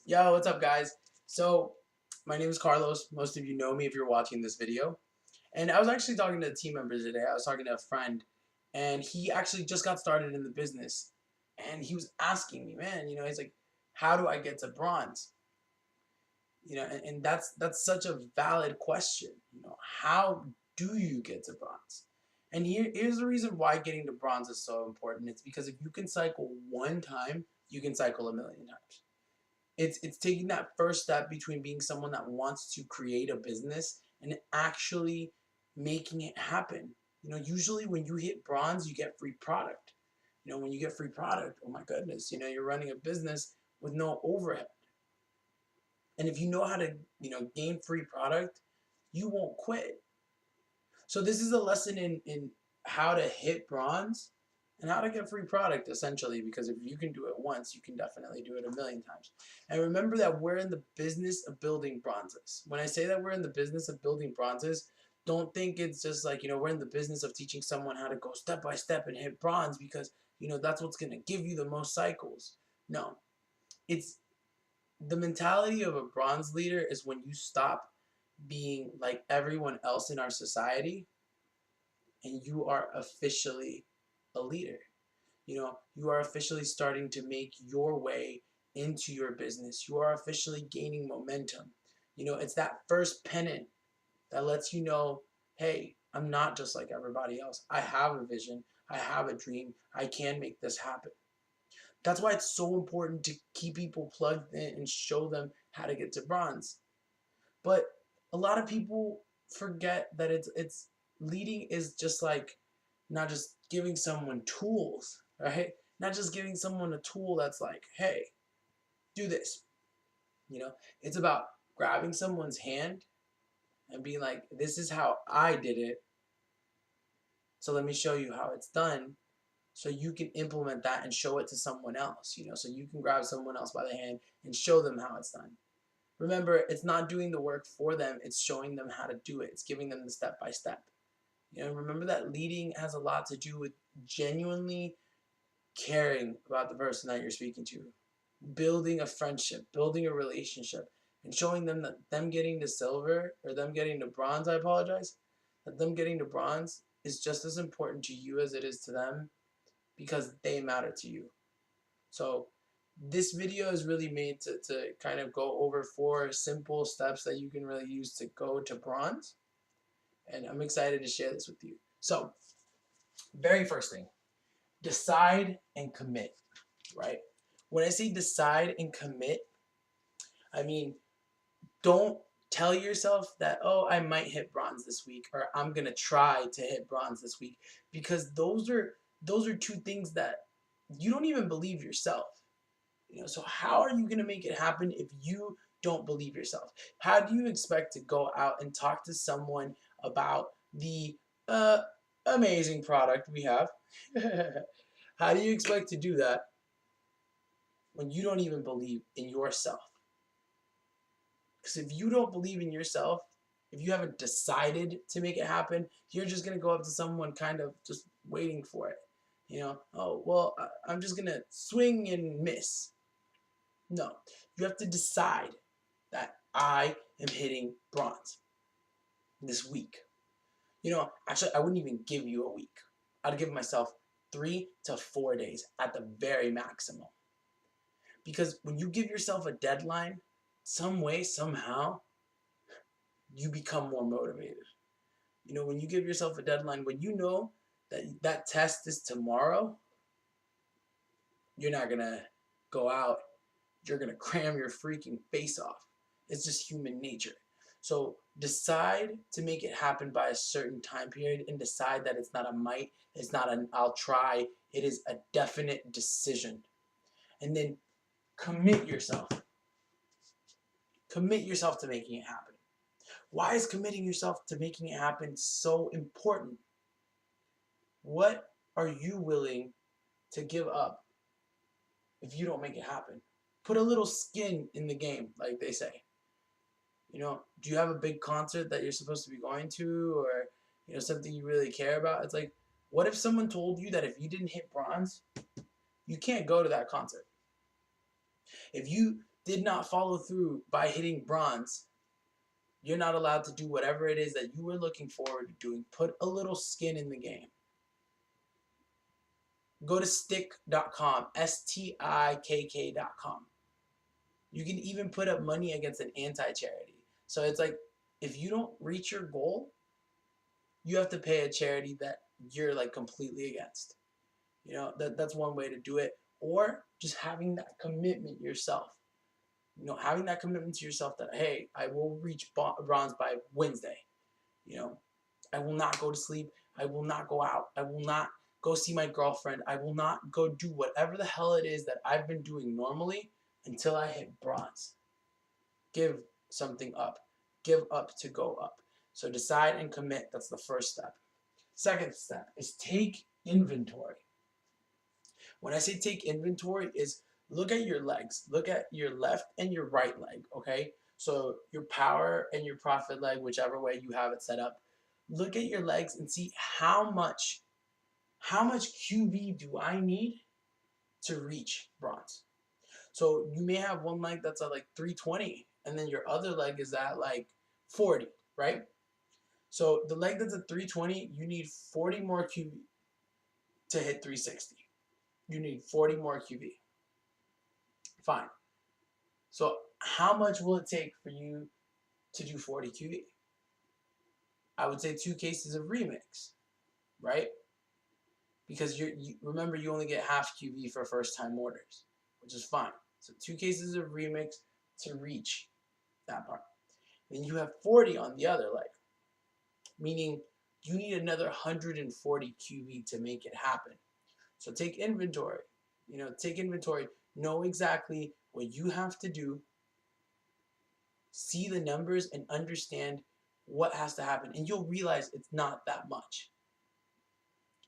Yo, what's up, guys? So, my name is Carlos. Most of you know me if you're watching this video. And I was actually talking to a team member today. I was talking to a friend, and he actually just got started in the business. And he was asking me, man, he's like, how do I get to bronze? And that's such a valid question. How do you get to bronze? And here's the reason why getting to bronze is so important. It's because if you can cycle one time, you can cycle a million times. It's taking that first step between being someone that wants to create a business and actually making it happen. Usually when you hit bronze, you get free product. When you get free product, oh my goodness, you're running a business with no overhead. And if you know how to, gain free product, you won't quit. So this is a lesson in how to hit bronze and how to get free product, essentially, because if you can do it once, you can definitely do it a million times. And remember that we're in the business of building bronzes. When I say that we're in the business of building bronzes, don't think it's just like, we're in the business of teaching someone how to go step by step and hit bronze because, that's what's going to give you the most cycles. No, it's the mentality of a bronze leader is when you stop being like everyone else in our society and you are officially a leader. You are officially starting to make your way into your business. You are officially gaining momentum. It's that first pennant that lets you know, hey, I'm not just like everybody else. I have a vision. I have a dream. I can make this happen. That's why it's so important to keep people plugged in and show them how to get to bronze. But a lot of people forget that it's leading is just like not just giving someone tools, right? Not just giving someone a tool that's like, hey, do this. You know, it's about grabbing someone's hand and being like, this is how I did it. So let me show you how it's done. So you can implement that and show it to someone else, so you can grab someone else by the hand and show them how it's done. Remember, it's not doing the work for them, it's showing them how to do it. It's giving them the step by step. Remember that leading has a lot to do with genuinely caring about the person that you're speaking to, building a friendship, building a relationship, and showing them that them getting to silver or them getting to bronze, I apologize, that them getting to bronze is just as important to you as it is to them because they matter to you. So this video is really made to kind of go over 4 simple steps that you can really use to go to bronze. And I'm excited to share this with you. So, very first thing, decide and commit, right? When I say decide and commit, I mean, don't tell yourself that, oh, I might hit bronze this week or I'm going to try to hit bronze this week because those are two things that you don't even believe yourself. So how are you going to make it happen if you don't believe yourself? How do you expect to go out and talk to someone about the uh, amazing product we have? How do you expect to do that when you don't even believe in yourself? Because if you don't believe in yourself, if you haven't decided to make it happen, you're just going to go up to someone kind of just waiting for it. Oh, well, I'm just going to swing and miss. No, you have to decide that I am hitting bronze this week. Actually, I wouldn't even give you a week. I'd give myself 3 to 4 days at the very maximum. Because when you give yourself a deadline, some way, somehow, you become more motivated. When you give yourself a deadline, when you know that that test is tomorrow, you're not going to go out. You're going to cram your freaking face off. It's just human nature. So decide to make it happen by a certain time period and decide that it's not a might, it's not an I'll try, it is a definite decision. And then commit yourself. Commit yourself to making it happen. Why is committing yourself to making it happen so important? What are you willing to give up if you don't make it happen? Put a little skin in the game, like they say. Do you have a big concert that you're supposed to be going to or, something you really care about? It's like, what if someone told you that if you didn't hit bronze, you can't go to that concert? If you did not follow through by hitting bronze, you're not allowed to do whatever it is that you were looking forward to doing. Put a little skin in the game. Go to stick.com, STIKK.com. You can even put up money against an anti-charity. So it's like, if you don't reach your goal, you have to pay a charity that you're like completely against. You know, that's one way to do it. Or just having that commitment yourself. You know, having that commitment to yourself that, hey, I will reach bronze by Wednesday. You know, I will not go to sleep. I will not go out. I will not go see my girlfriend. I will not go do whatever the hell it is that I've been doing normally until I hit bronze. Give something up. Give up to go up. So decide and commit. That's the first step. Second step is take inventory. When I say take inventory is look at your legs. Look at your left and your right leg, okay? So your power and your profit leg, whichever way you have it set up. Look at your legs and see how much QV do I need to reach bronze. So you may have one leg that's at like 320 and then your other leg is at like 40, right? So the leg that's at 320, you need 40 more QV to hit 360. You need 40 more QV. Fine. So how much will it take for you to do 40 QV? I would say 2 cases of remix, right? Because you remember you only get half QV for first time orders, which is fine. So 2 cases of remix to reach that part. Then you have 40 on the other leg, meaning you need another 140 QV to make it happen. So take inventory. You know, take inventory. Know exactly what you have to do. See the numbers and understand what has to happen. And you'll realize it's not that much.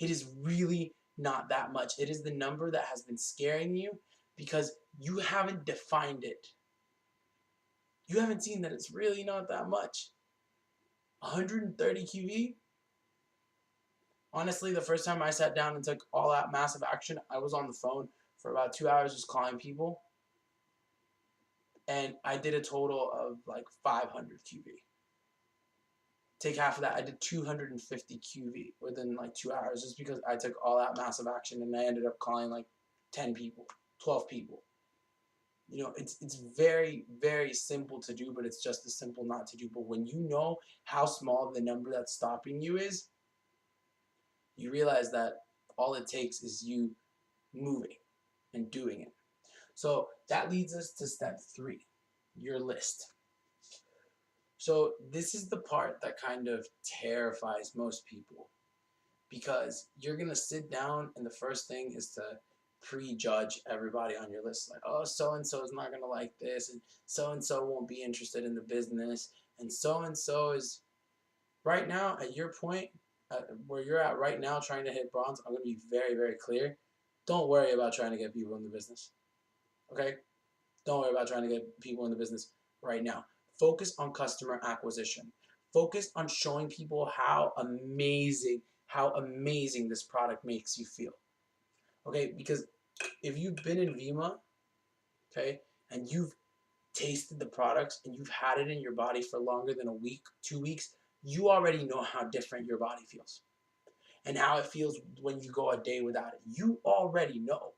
It is really not that much. It is the number that has been scaring you because you haven't defined it. You haven't seen that it's really not that much. 130 QV? Honestly, the first time I sat down and took all out massive action, I was on the phone for about 2 hours just calling people. And I did a total of like 500 QV. Take half of that, I did 250 QV within like 2 hours just because I took all out massive action and I ended up calling like 10 people, 12 people. You know, it's very, very simple to do, but it's just as simple not to do. But when you know how small the number that's stopping you is, you realize that all it takes is you moving and doing it. So that leads us to step 3, your list. So this is the part that kind of terrifies most people because you're going to sit down and the first thing is to prejudge everybody on your list. Like, oh, so-and-so is not going to like this and so-and-so won't be interested in the business and so-and-so is right now at your point where you're at right now trying to hit bronze. I'm going to be very, very clear. Don't worry about trying to get people in the business. Okay? Don't worry about trying to get people in the business right now. Focus on customer acquisition. Focus on showing people how amazing this product makes you feel. Okay, because if you've been in Vemma, okay, and you've tasted the products and you've had it in your body for longer than a week, 2 weeks, you already know how different your body feels and how it feels when you go a day without it. You already know.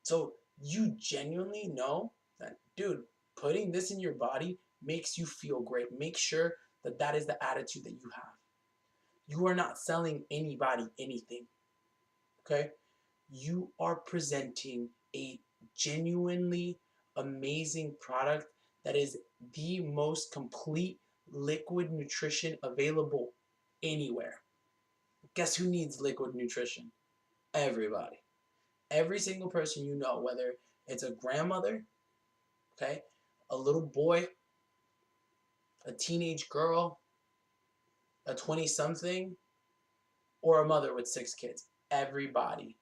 So you genuinely know that, dude, putting this in your body makes you feel great. Make sure that that is the attitude that you have. You are not selling anybody anything, okay? You are presenting a genuinely amazing product that is the most complete liquid nutrition available anywhere. Guess who needs liquid nutrition? Everybody. Every single person you know, whether it's a grandmother, okay, a little boy, a teenage girl, a 20-something, or a mother with 6 kids. Everybody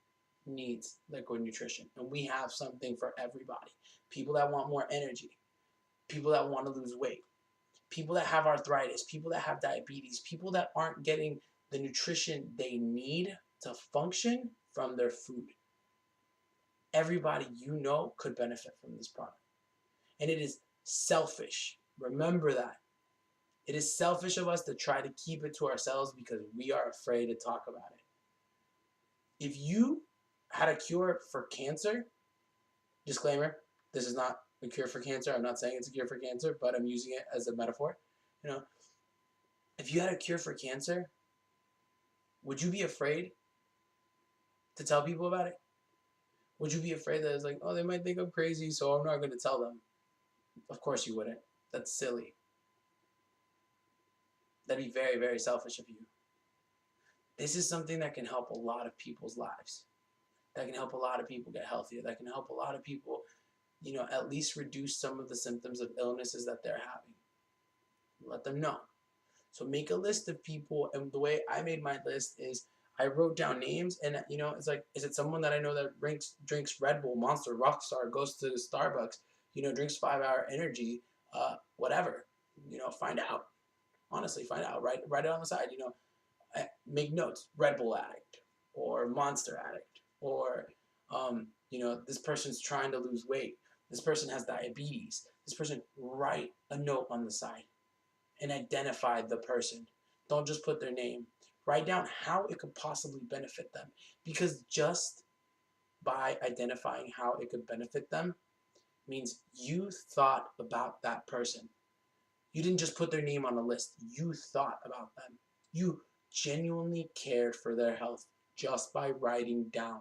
needs liquid nutrition. And we have something for everybody. People that want more energy, people that want to lose weight, people that have arthritis, people that have diabetes, people that aren't getting the nutrition they need to function from their food. Everybody you know could benefit from this product. And it is selfish. Remember that. It is selfish of us to try to keep it to ourselves because we are afraid to talk about it. If you had a cure for cancer, disclaimer, this is not a cure for cancer. I'm not saying it's a cure for cancer, but I'm using it as a metaphor. You know, if you had a cure for cancer, would you be afraid to tell people about it? Would you be afraid that it's like, oh, they might think I'm crazy, so I'm not going to tell them? Of course you wouldn't. That's silly. That'd be very, very selfish of you. This is something that can help a lot of people's lives. That can help a lot of people get healthier. That can help a lot of people, at least reduce some of the symptoms of illnesses that they're having. Let them know. So make a list of people, and the way I made my list is I wrote down names, and it's like, is it someone that I know that drinks Red Bull, Monster, Rockstar, goes to Starbucks, drinks 5 Hour Energy, whatever, find out. Honestly, find out. Write it on the side. Make notes. Red Bull addict, or Monster addict, or this person's trying to lose weight. This person has diabetes. This person, write a note on the side and identify the person. Don't just put their name. Write down how it could possibly benefit them. Because just by identifying how it could benefit them means you thought about that person. You didn't just put their name on a list. You thought about them. You genuinely cared for their health just by writing down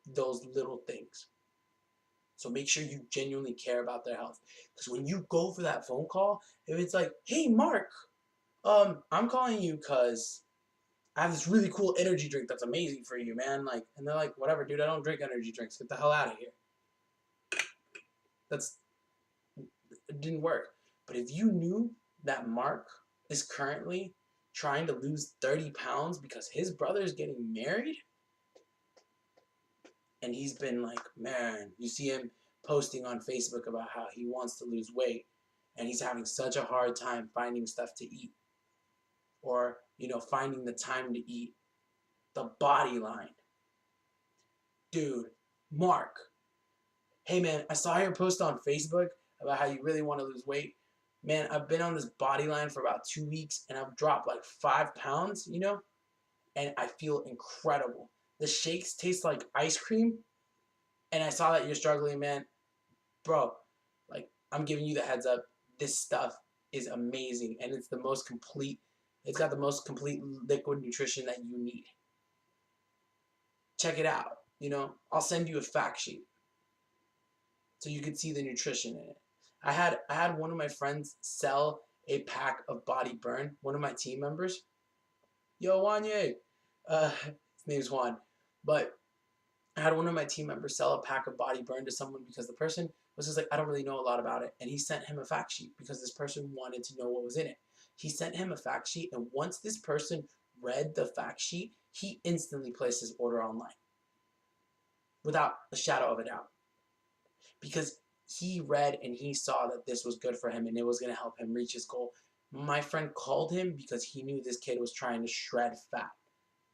those little things. So make sure you genuinely care about their health. Because when you go for that phone call, if it's like, hey, Mark, I'm calling you because I have this really cool energy drink that's amazing for you, man. And they're like, whatever, dude, I don't drink energy drinks. Get the hell out of here. It didn't work. But if you knew that Mark is currently trying to lose 30 pounds because his brother is getting married, and he's been like, man, you see him posting on Facebook about how he wants to lose weight, and he's having such a hard time finding stuff to eat, or finding the time to eat. The body line. Dude, Mark, hey man, I saw your post on Facebook about how you really want to lose weight. Man, I've been on this body line for about 2 weeks and I've dropped like 5 pounds, and I feel incredible. The shakes taste like ice cream, and I saw that you're struggling, man. Bro, I'm giving you the heads up. This stuff is amazing, and it's got the most complete liquid nutrition that you need. Check it out. I'll send you a fact sheet so you can see the nutrition in it. I had one of my friends sell a pack of Body Burn, one of my team members. Yo, Wanye. His name's Juan. But I had one of my team members sell a pack of Body Burn to someone because the person was just like, I don't really know a lot about it. And he sent him a fact sheet because this person wanted to know what was in it. He sent him a fact sheet, and once this person read the fact sheet, he instantly placed his order online without a shadow of a doubt. Because he read and he saw that this was good for him and it was going to help him reach his goal. My friend called him because he knew this kid was trying to shred fat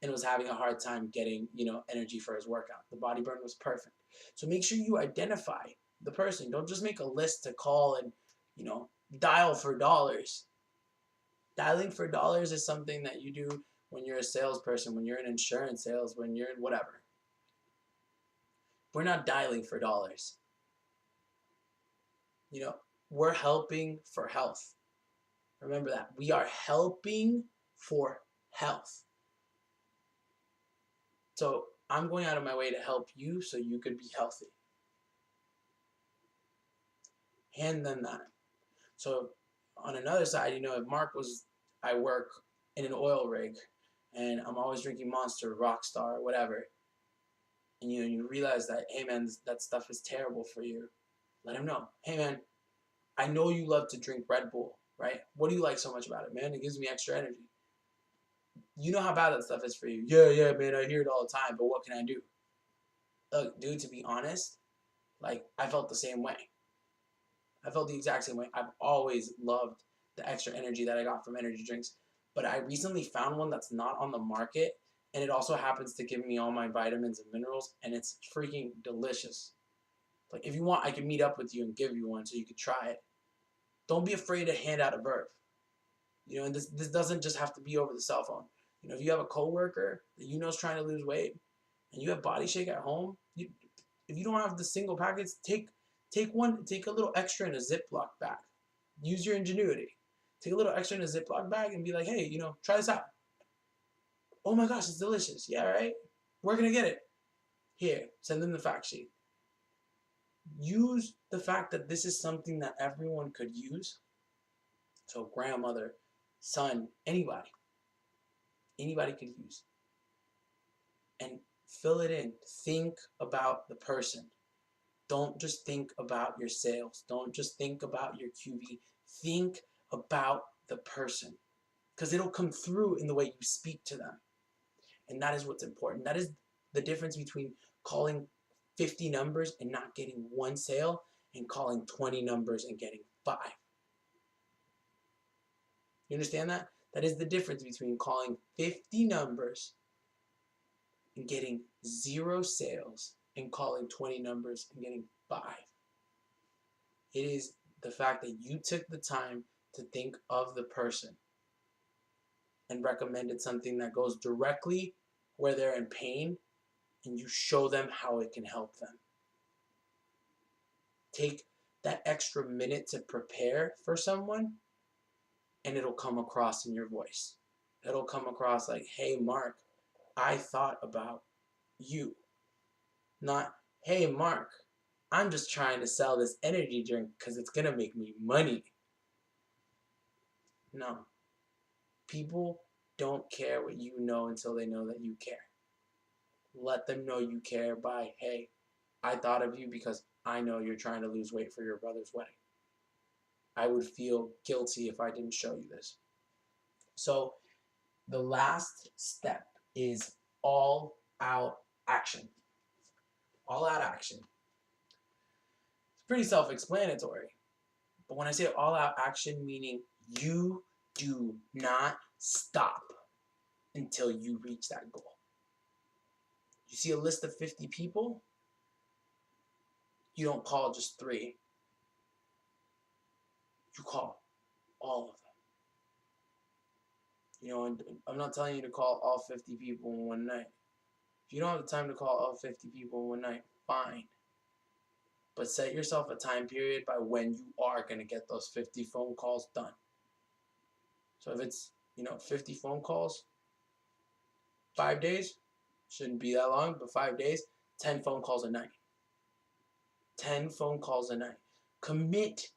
and was having a hard time getting, energy for his workout. The Body Burn was perfect. So make sure you identify the person. Don't just make a list to call and, dial for dollars. Dialing for dollars is something that you do when you're a salesperson, when you're in insurance sales, when you're in whatever. We're not dialing for dollars. We're helping for health. Remember that. We are helping for health. So I'm going out of my way to help you so you could be healthy. Hand them that. So on another side, if I work in an oil rig and I'm always drinking Monster, Rockstar, whatever, and you realize that, hey man, that stuff is terrible for you, let him know. Hey man, I know you love to drink Red Bull, right? What do you like so much about it, man? It gives me extra energy. You know how bad that stuff is for you. Yeah, man, I hear it all the time, but what can I do? Look, dude, to be honest, I felt the same way. I felt the exact same way. I've always loved the extra energy that I got from energy drinks, but I recently found one that's not on the market And it also happens to give me all my vitamins and minerals, and it's freaking delicious. Like, if you want, I can meet up with you and give you one so you could try it. Don't be afraid to hand out a verb. And this doesn't just have to be over the cell phone. If you have a coworker that you know is trying to lose weight, and you have Body Shake at home, if you don't have the single packets, take one, take a little extra in a Ziploc bag. Use your ingenuity. Take a little extra in a Ziploc bag and be like, hey, try this out. Oh my gosh, it's delicious. Yeah, right? Where can I get it? Here, send them the fact sheet. Use the fact that this is something that everyone could use. So grandmother, son, anybody could use. And fill it in. Think about the person. Don't just think about your sales. Don't just think about your QV. Think about the person, because it'll come through in the way you speak to them. And that is what's important. That is the difference between calling 50 numbers and not getting one sale, and calling 20 numbers and getting 5. You understand that? That is the difference between calling 50 numbers and getting 0 sales and calling 20 numbers and getting 5. It is the fact that you took the time to think of the person and recommended something that goes directly where they're in pain, and you show them how it can help them. Take that extra minute to prepare for someone, and it'll come across in your voice. It'll come across like, hey, Mark, I thought about you. Not, hey, Mark, I'm just trying to sell this energy drink because it's going to make me money. No. People don't care what you know until they know that you care. Let them know you care by, hey, I thought of you because I know you're trying to lose weight for your brother's wedding. I would feel guilty if I didn't show you this. So the last step is all out action. All out action. It's pretty self-explanatory. But when I say all out action, meaning you do not stop until you reach that goal. You see a list of 50 people, you don't call just 3. You call all of them. And I'm not telling you to call all 50 people in one night. If you don't have the time to call all 50 people in one night, fine. But set yourself a time period by when you are going to get those 50 phone calls done. So if it's, 50 phone calls, 5 days, shouldn't be that long, but 5 days, 10 phone calls a night. 10 phone calls a night. Commit.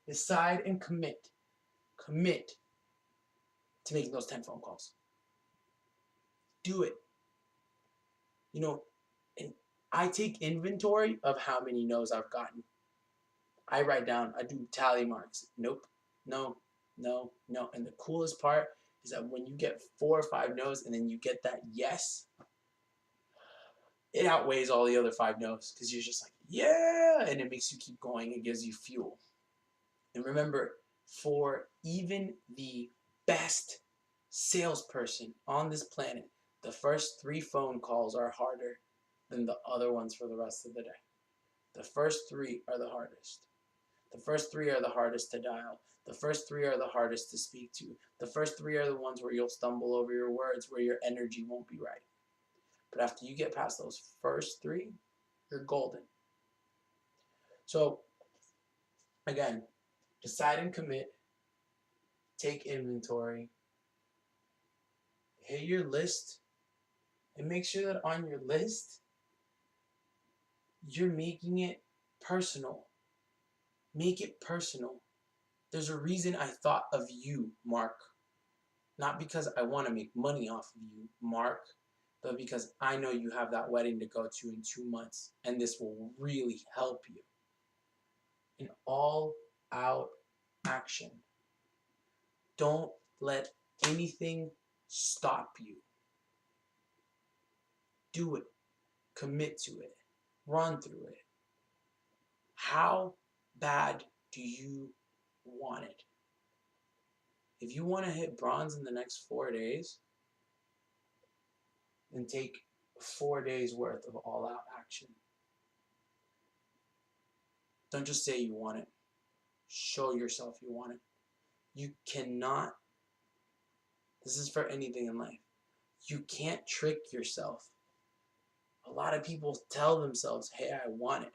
Decide and commit. Commit to making those 10 phone calls. Do it. And I take inventory of how many no's I've gotten. I write down, I do tally marks. Nope, no. And the coolest part is that when you get 4 or 5 no's and then you get that yes, it outweighs all the other 5 no's, because you're just like, yeah, and it makes you keep going. It gives you fuel. And remember, for even the best salesperson on this planet, the first 3 phone calls are harder than the other ones for the rest of the day. The first 3 are the hardest. The first 3 are the hardest to dial. The first 3 are the hardest to speak to. The first 3 are the ones where you'll stumble over your words, where your energy won't be right. But after you get past those first 3, you're golden. So, again, decide and commit. Take inventory. Hit your list. And make sure that on your list, you're making it personal. Make it personal. There's a reason I thought of you, Mark. Not because I want to make money off of you, Mark, but because I know you have that wedding to go to in 2 months, and this will really help you. An all-out action. Don't let anything stop you. Do it. Commit to it. Run through it. How bad do you want it? If you want to hit bronze in the next 4 days, then take 4 days worth of all out action. Don't just say you want it. Show yourself you want it. You cannot, this is for anything in life, you can't trick yourself. A lot of people tell themselves, hey, I want it.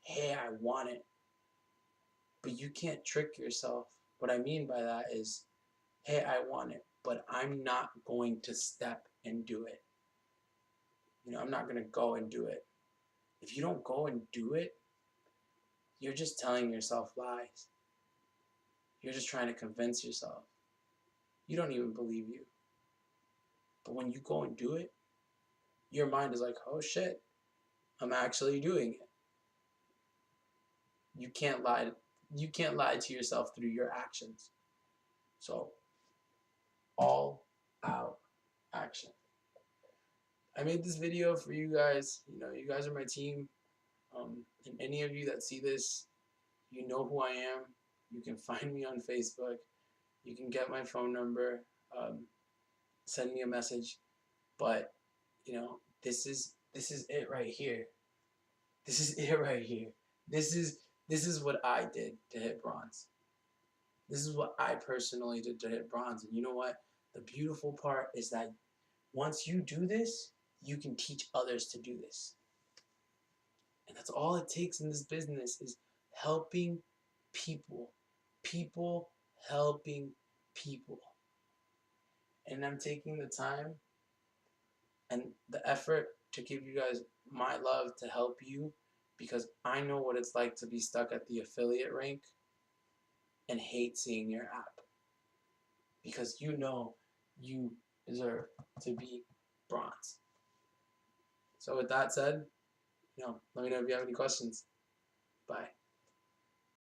Hey, I want it. But you can't trick yourself. What I mean by that is, hey, I want it, but I'm not going to step and do it. I'm not going to go and do it. If you don't go and do it, you're just telling yourself lies. You're just trying to convince yourself. You don't even believe you. But when you go and do it, your mind is like, oh shit, I'm actually doing it. You can't lie. You can't lie to yourself through your actions. So, all out action. I made this video for you guys. You guys are my team. And any of you that see this, you know who I am. You can find me on Facebook. You can get my phone number. Send me a message. But this is it right here. This is it right here. This is what I did to hit bronze. This is what I personally did to hit bronze. And you know what? The beautiful part is that once you do this, you can teach others to do this. And that's all it takes in this business, is helping people. People helping people. And I'm taking the time and the effort to give you guys my love to help you, because I know what it's like to be stuck at the affiliate rank and hate seeing your app, because you deserve to be bronze. So with that said, let me know if you have any questions.